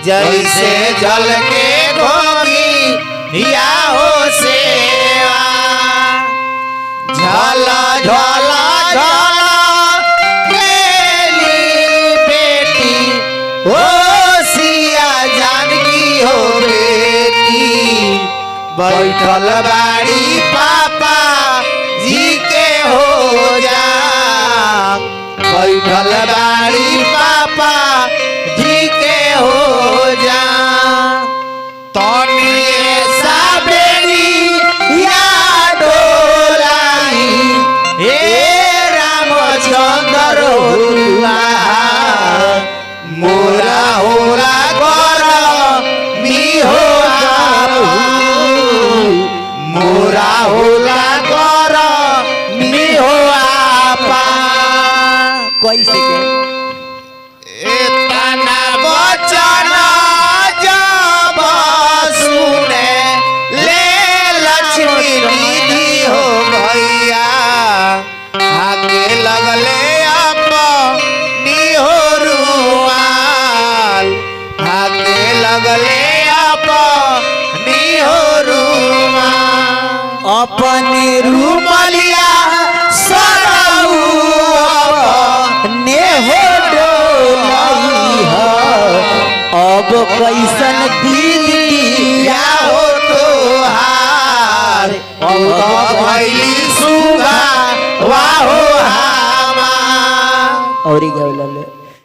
जैसे जल के घोगी या हो सेवा झला झला झला गेली बेटी हो सिया जानकी हो बेटी बैठल बाड़ी पापा जी के हो जा बैठल बाड़ी पापा जी के हो जा तनिए साबेरी या डोलाई हे रामचंद्र होलुआ मोरा होला कर मी हो मोरा होला कर मी हो आपा कैसे के तना बचन जब सुने ले लक्ष्मी निधि हो भैया आगे लगले अपनी हो रुमाल आगे लगले अपनी हो रुमाल अपने रुमलिया सरऊ ने हो डोलाई अब कैसन दीदी या हो तोहार अब भइली सुगा वाहो हामा और गवला